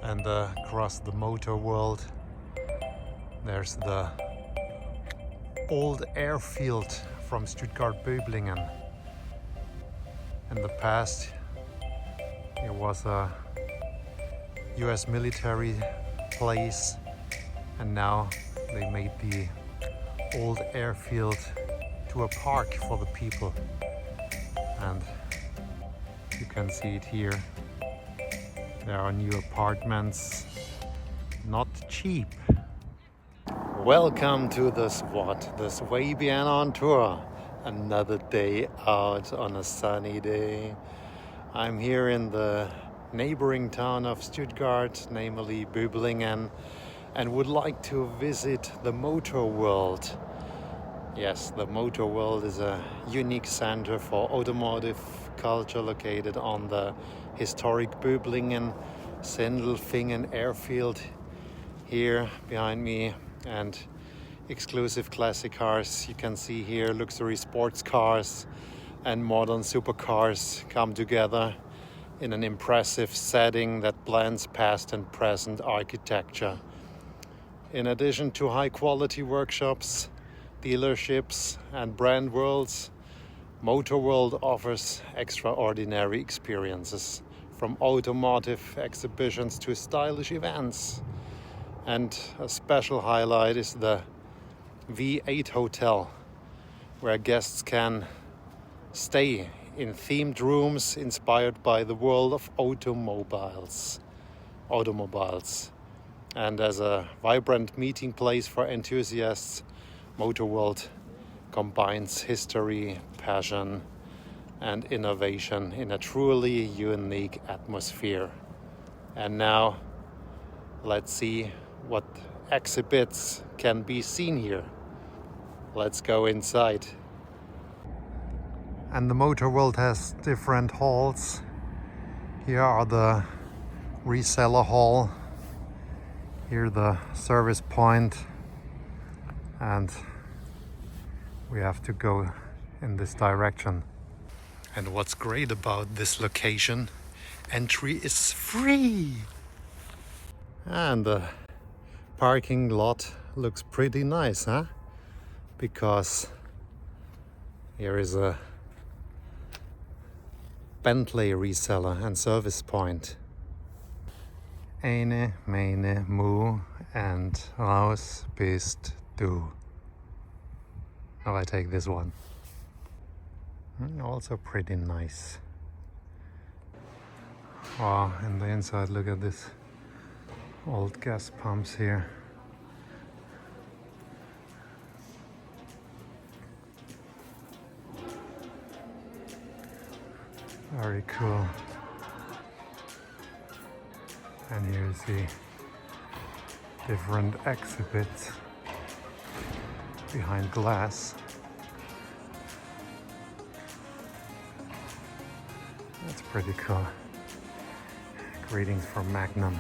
And across the motor world, there's the old airfield from Stuttgart Böblingen. In the past, it was a US military place, and now they made the old airfield to a park for the people. And you can see it here. There are new apartments, not cheap. Welcome to the sw.o.t.theswabianontour. Another day out on a sunny day. I'm here in the neighboring town of Stuttgart, namely Böblingen, and would like to visit the Motorworld. Yes, the Motorworld is a unique center for automotive culture located on the historic Böblingen Sindelfingen airfield here behind me, and exclusive classic cars you can see here, luxury sports cars and modern supercars come together in an impressive setting that blends past and present architecture. In addition to high quality workshops, dealerships and brand worlds, Motorworld offers extraordinary experiences, from automotive exhibitions to stylish events. And a special highlight is the V8 Hotel, where guests can stay in themed rooms inspired by the world of automobiles. And as a vibrant meeting place for enthusiasts, Motorworld combines history, passion, and innovation in a truly unique atmosphere. And now, let's see what exhibits can be seen here. Let's go inside. And the Motorworld has different halls. Here are the reseller hall. Here the service point. And we have to go in this direction. And what's great about this location, entry is free. And the parking lot looks pretty nice, huh? Because here is a Bentley reseller and service point. Eine, meine, mu, and raus bist du. Now I take this one. Also pretty nice. Wow, and the inside, look at this old gas pumps here. Very cool. And here you see different exhibits behind glass. That's pretty cool. Greetings from Magnum.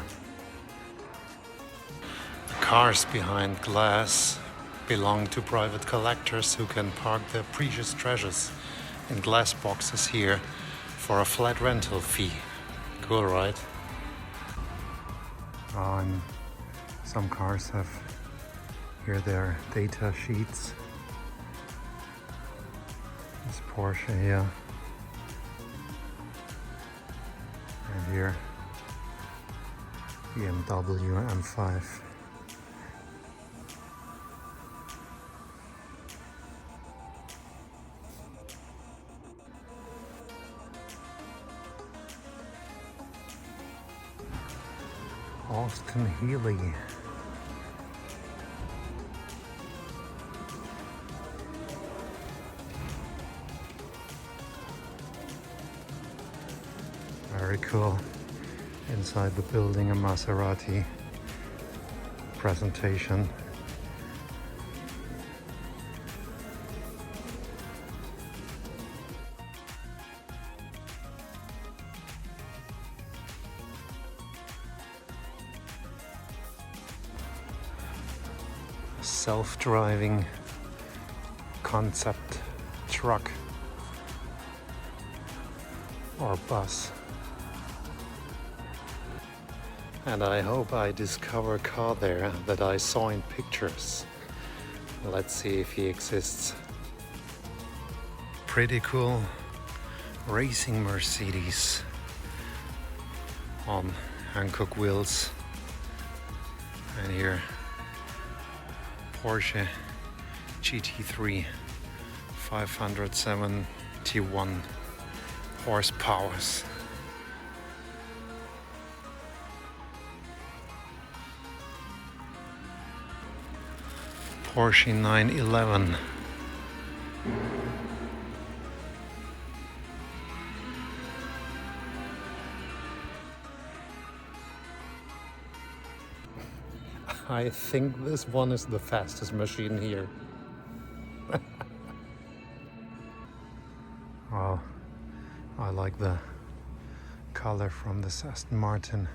The cars behind glass belong to private collectors who can park their precious treasures in glass boxes here for a flat rental fee. Cool, right? Oh, and some cars have here their data sheets. This Porsche here. And here, BMW M5. Austin Healey. Very cool. Inside the building, a Maserati presentation. Self-driving concept truck or bus. And I hope I discover a car there that I saw in pictures. Let's see if he exists. Pretty cool racing Mercedes on Hankook wheels. And here Porsche GT3 571 horsepower. Porsche 911. I think this one is the fastest machine here. Oh, I like the color from this Aston Martin.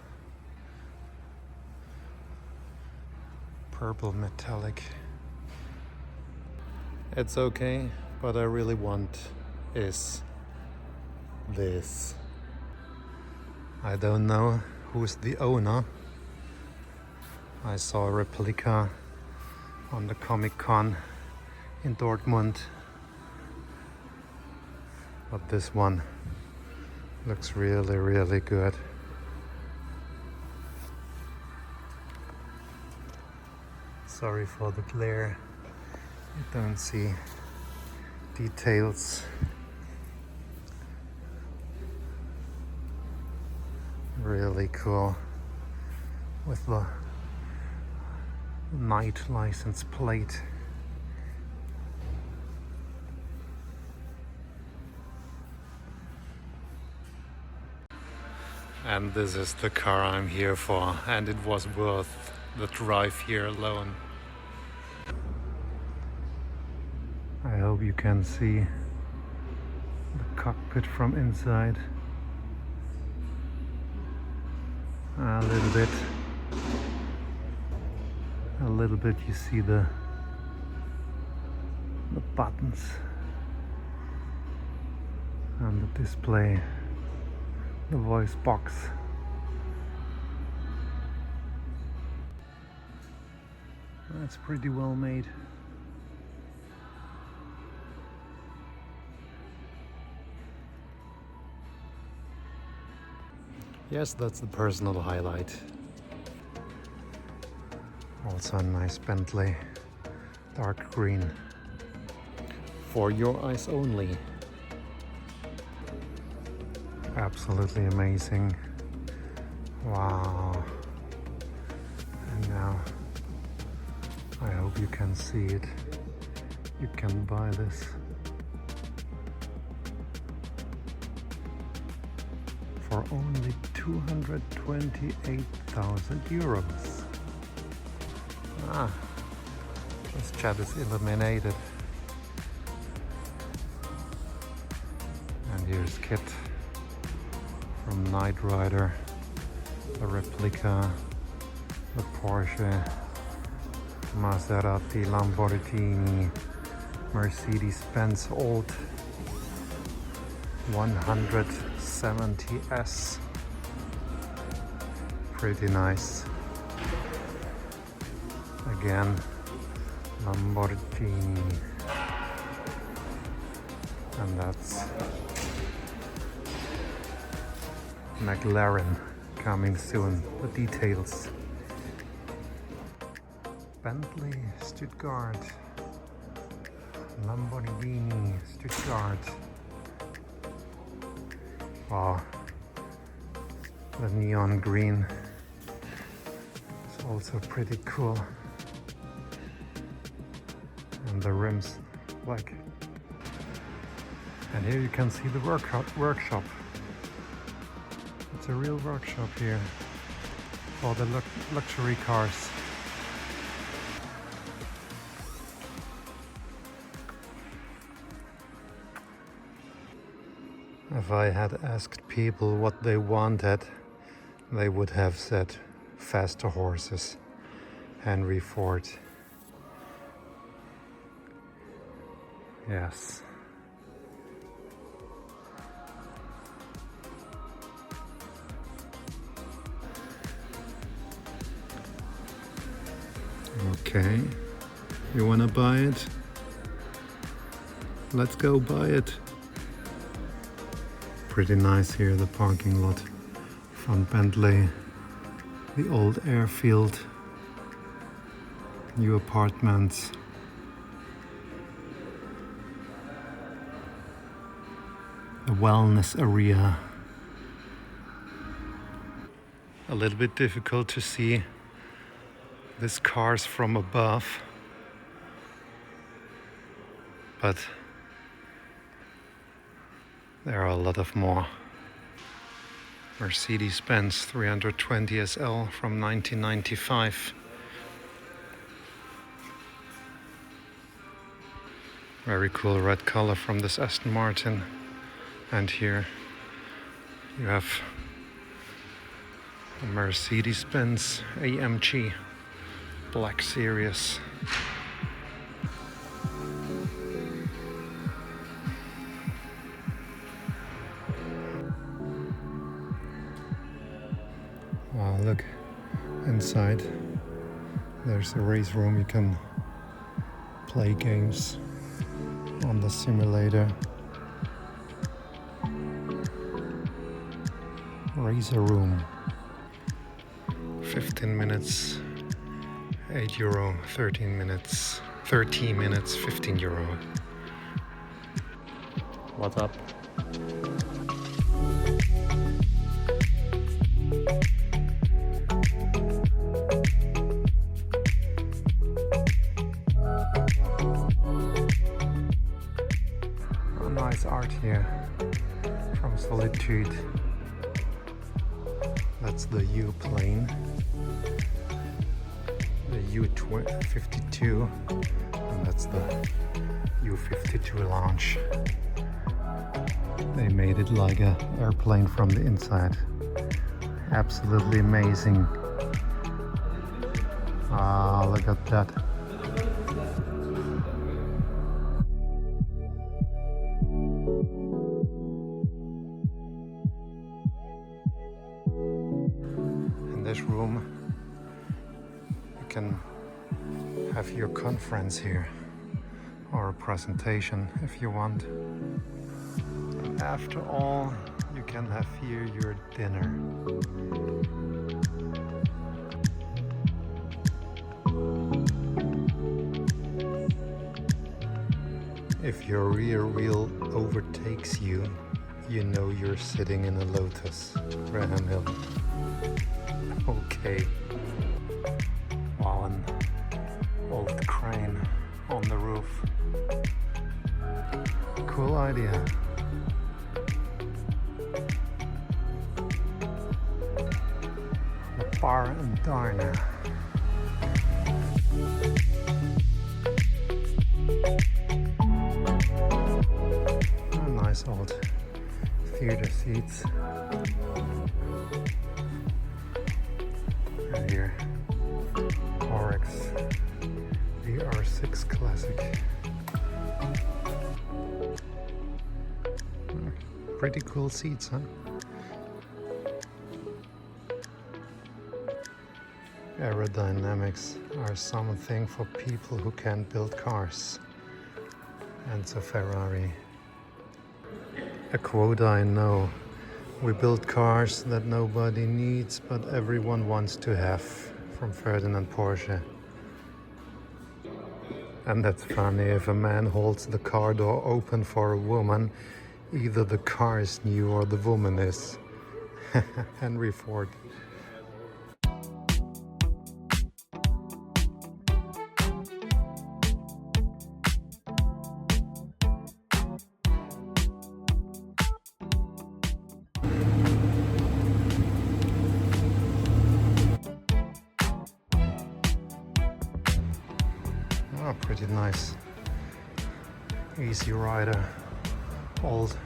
Purple metallic. It's okay, but I really want is this. I don't know who's the owner. I saw a replica on the Comic-Con in Dortmund, but this one looks really, really good. Sorry for the glare. You don't see details. Really cool with the night license plate. And this is the car I'm here for, and it was worth the drive here alone. I hope you can see the cockpit from inside. A little bit you see the buttons and the display, the voice box. That's pretty well made. Yes, that's the personal highlight. Also a nice Bentley, dark green. For your eyes only. Absolutely amazing. Wow. And now I hope you can see it. You can buy this for only 228,000 euros. Ah, this chat is illuminated. And here's Kit from Knight Rider, the replica, the Porsche, Maserati, Lamborghini, Mercedes-Benz old 170S. Pretty nice. Again, Lamborghini. And that's McLaren coming soon. The details. Bentley, Stuttgart. Lamborghini, Stuttgart. Wow, the neon green is also pretty cool. And the rims black. And here you can see the workshop. It's a real workshop here for the luxury cars. If I had asked people what they wanted, they would have said faster horses, Henry Ford. Yes. Okay, you wanna buy it? Let's go buy it. Pretty nice here, the parking lot. Front Bentley, the old airfield, new apartments. The wellness area. A little bit difficult to see these cars from above, but there are a lot of more. Mercedes-Benz 320 SL from 1995. Very cool red color from this Aston Martin. And here you have a Mercedes-Benz AMG Black Series. Oh, look inside. There's a race room. You can play games on the simulator. Racer room. 15 minutes, €8. 13 minutes, 30 minutes, €15. What's up? Oh, nice art here from Solitude. That's the U plane, the U-52, and that's the U-52 launch. They made it like an airplane from the inside. Absolutely amazing. Ah, look at that. This room, you can have your conference here or a presentation if you want. After all, you can have here your dinner. If your rear wheel overtakes you, you know you're sitting in a Lotus. Graham Hill. Okay. Wow, an old crane on the roof. Cool idea. The bar and diner. Oh, nice old theater seats. And here, RX VR6 Classic. Pretty cool seats, huh? Aerodynamics are something for people who can't build cars. And it's a Ferrari. A quote I know. We build cars that nobody needs, but everyone wants to have, from Ferdinand Porsche. And that's funny, if a man holds the car door open for a woman, either the car is new or the woman is. Henry Ford. Oh, pretty nice. Easy Rider. Old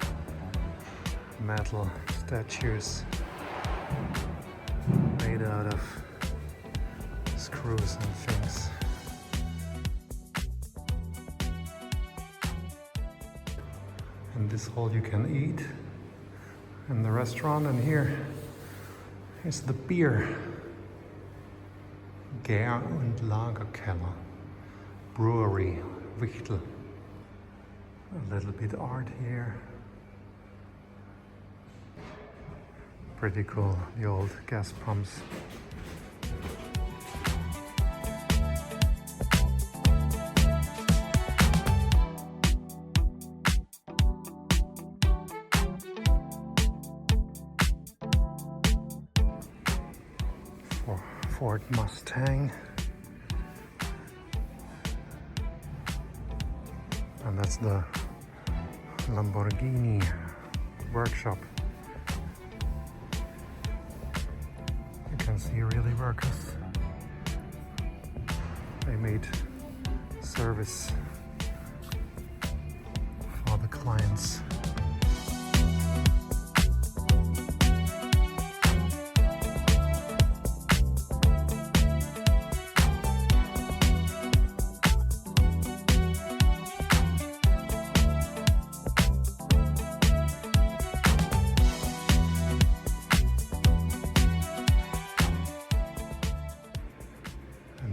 metal statues made out of screws and things. In this hall you can eat in the restaurant, and here is the beer Gär- und Lagerkeller. Brewery, Wichtel. A little bit art here. Pretty cool, the old gas pumps. Ford Mustang. And that's the Lamborghini workshop. You can see really workers. They made service for the clients.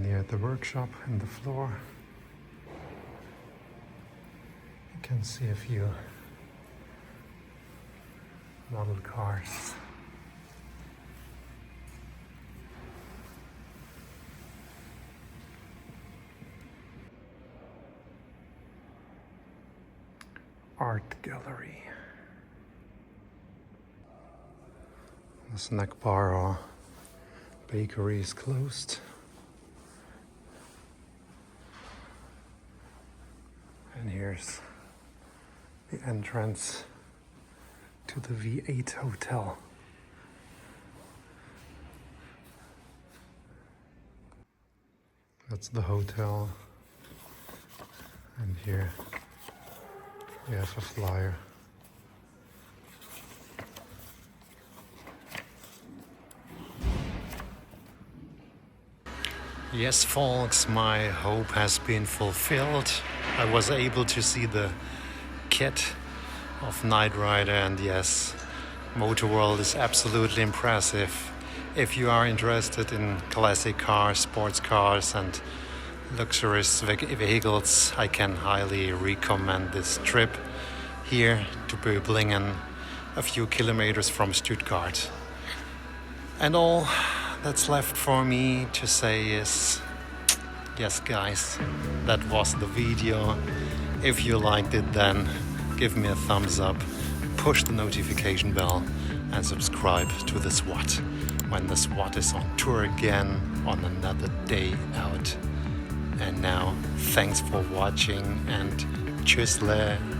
At the workshop and the floor, you can see a few model cars. Art gallery. The snack bar or bakery is closed. And here's the entrance to the V8 hotel. That's the hotel. And here we have a flyer. Yes, folks, my hope has been fulfilled. I was able to see the kit of Knight Rider, and yes, Motorworld is absolutely impressive. If you are interested in classic cars, sports cars and luxurious vehicles, I can highly recommend this trip here to Böblingen, a few kilometers from Stuttgart. And all that's left for me to say is, yes guys, that was the video. If you liked it, then give me a thumbs up, push the notification bell and subscribe to the SWAT when the SWAT is on tour again on another day out. And now, thanks for watching and tschüssle.